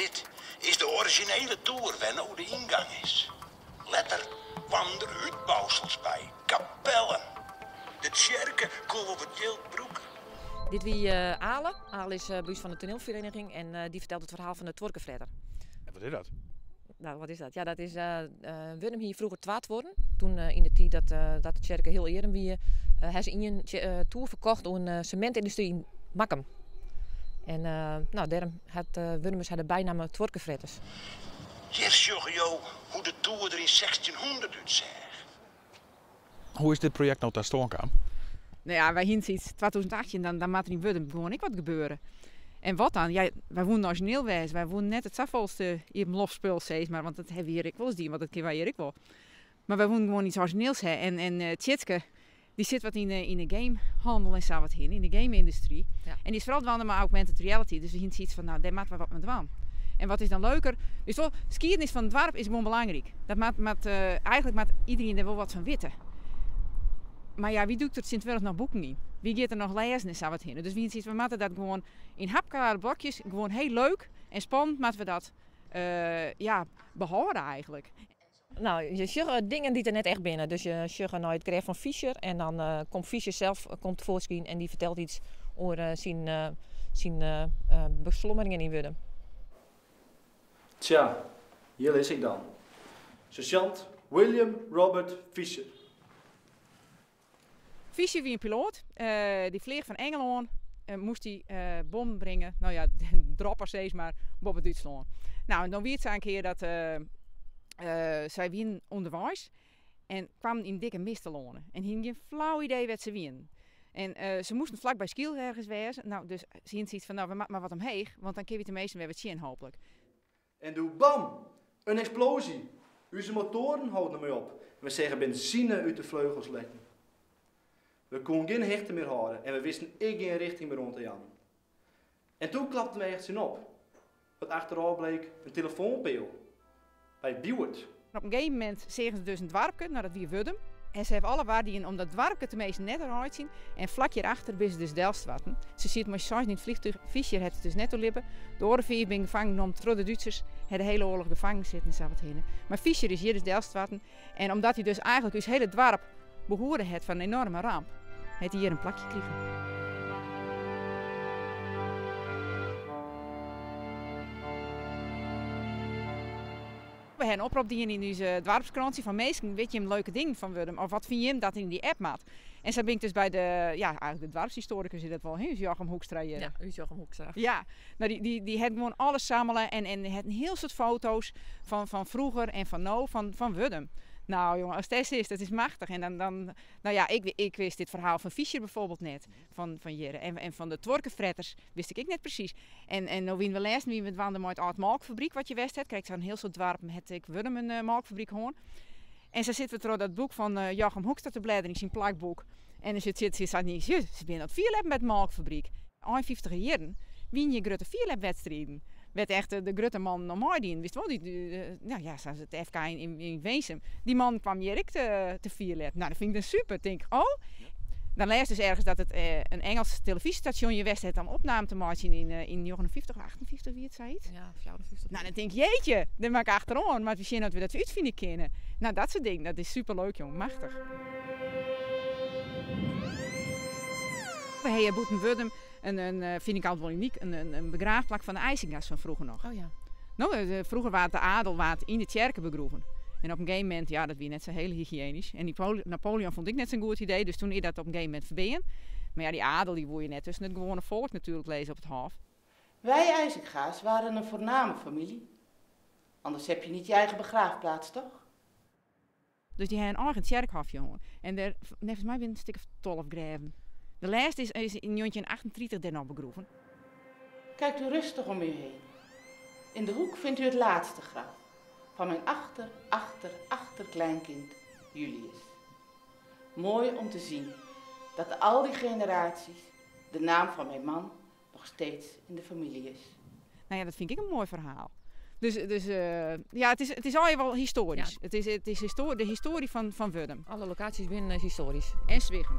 Dit is de originele toer waar nou de ingang is. Letter kwam er uitbouwsels bij, kapellen. De tjerken komen op het Jiltbroek. Dit wie Ale. Ale is buis van de toneelvereniging en die vertelt het verhaal van de Tworkenfredder. En wat is dat? Nou, wat is dat? Ja, dat is Willem hier vroeger twaard worden. Toen in de tijd dat de tjerken heel eerder wie hij ze in een toer verkocht aan een cementindustrie in Makkum. En daarom had Wurmers de bijnaam Tworkenfredders. Hier zag je hoe de toer er in 1600 uitzag. Hoe is dit project nou ter stand gekomen? Nou ja, wij hinten iets 2018, dan moet er in Wurm gewoon niet wat gebeuren. En wat dan? Ja, wij woonden nationeel wijs. Wij woonden net het zafvalste in lofspul, zeg maar. Want dat hebben we hier ik wel eens die, want dat kunnen wij hier ik wel. Maar wij woonden gewoon iets origineels. Hè. En Tjitske, die zit wat in de gamehandel en zo wat in de game-industrie. Ja. En die is vooral dwan met augmented reality. Dus we hinten iets van, nou, daar moeten we wat met dwan. En wat is dan leuker? Dus wel, skiernis van het dorp is gewoon belangrijk. Eigenlijk maakt iedereen er wel wat van weten. Maar ja, wie doet er Sint-Wurg nog boeken in? Wie gaat er nog lezen en zo wat in? Dus we moeten dat gewoon in hapklare blokjes, gewoon heel leuk en spannend, moeten we dat behouden eigenlijk. Nou, je ziet dingen die er net echt binnen. Dus je ziet nou het krijgt van Fischer en dan komt Fischer zelf tevoorschijn en die vertelt iets over zijn beslommeringen in Wurm. Tja, hier lees ik dan. Sergeant William Robert Fischer. Fischer wie een piloot, die vleeg van Engeland en moest die bom brengen. Nou ja, droppers steeds maar boven Duitsland. Nou, en dan weer het een keer dat zij wien onderwijs en kwamen in dikke mist te lonen. En hier geen flauw idee wat ze wien. En ze moesten vlakbij Skiel ergens wezen. Nou, dus zien ze iets van, nou, we maken maar wat omheen, want dan kun je de meesten weer wat zien hopelijk. En doe bam! Een explosie. Onze motoren houden ermee op. We zeggen benzine uit de vleugels lekken. We konden geen hechten meer houden en we wisten geen richting meer rond te gaan. En toen klapten we ergens in op. Wat achteraf bleek een telefoonpeel. Bij Biewert. Op een gegeven moment zeggen ze dus een dwarpje, nou dat wie Wurm. En ze hebben alle waarden om dat dwarpje te meest net eruit zien. En vlak hierachter is ze dus Delftwatten. Ze ziet maar zo in het vliegtuig. Fischer heeft het dus net lippen. De Orenvier ben gevangen genomen door de Duitsers. Hij de hele oorlog gevangen zitten en zo wat heen. Maar Fischer is hier dus Delftwatten. En omdat hij dus eigenlijk het hele dorp behoorde heeft van een enorme ramp, heeft hij hier een plakje gekregen. We hebben een oproep die in deze dorpskrantje van meesten, weet je een leuke ding van Wurm, of wat vind je hem dat in die app maakt. En zo ben ik dus bij eigenlijk de dorpshistoricus in dat wel, hè, Jochem Hoekstra hier. Ja, Jochem Hoekstra. Ja, nou die had gewoon alles samelen en had een heel soort foto's van vroeger en van nou, van Wurm. Nou jongen, als dat is machtig. En dan nou ja, ik wist dit verhaal van Fischer bijvoorbeeld net, van Jere. En van de Tworkenfredders wist ik net precies. En nou wie we lezen, wie we wanden met uit melkfabriek wat je wist hebt. Kijk, zo'n heel soort dorp had ik Wurm een melkfabriek gewoon. En zo zitten we door dat boek van Jochem Hoekstra te bladeren in zijn plakboek. En dan zit niet, ze zijn dat 4 met melkfabriek. 51 jaar win je grote 4 wedstrijden. Werd echt de grote man normaal die wist wel zoals het FK in Weesum. Die man kwam hier ik te 4 let. Nou, dat vind ik dan super. Ik denk, dan lees dus ergens dat het een Engels televisiestation je west heeft om opname te maken in 59 of 58 wie het zei. Ja, 54. Nou, dan denk ik, jeetje, dan maak ik achterom, maar we zien dat we dat uitvinden kunnen. Nou, dat soort dingen, dat is super leuk, jong, machtig. We hebben boeten Wurm vind ik altijd wel uniek, een begraafplak van de IJsingas van vroeger nog. Oh ja. Nou, vroeger was de adel in de kerken begroeven. En op een gegeven moment, ja, dat was net zo heel hygiënisch. En Napoleon vond ik net zo'n goed idee, dus toen is dat op een gegeven moment verbeen. Maar ja, die adel die wil je net tussen het gewone volk natuurlijk lezen op het hof. Wij IJsinga's waren een voorname familie. Anders heb je niet je eigen begraafplaats, toch? Dus die hebben een eigen kerkhof, jongen. En daar, volgens mij ben een stuk of 12 graven. De laatste is in 1938 daarna begroeven. Kijkt u rustig om u heen. In de hoek vindt u het laatste graf van mijn achterkleinkind Julius. Mooi om te zien dat al die generaties de naam van mijn man nog steeds in de familie is. Nou ja, dat vind ik een mooi verhaal. Dus ja, het is al wel historisch. Ja. Het is de historie van Wurm. Alle locaties binnen historisch. En Zwiegen.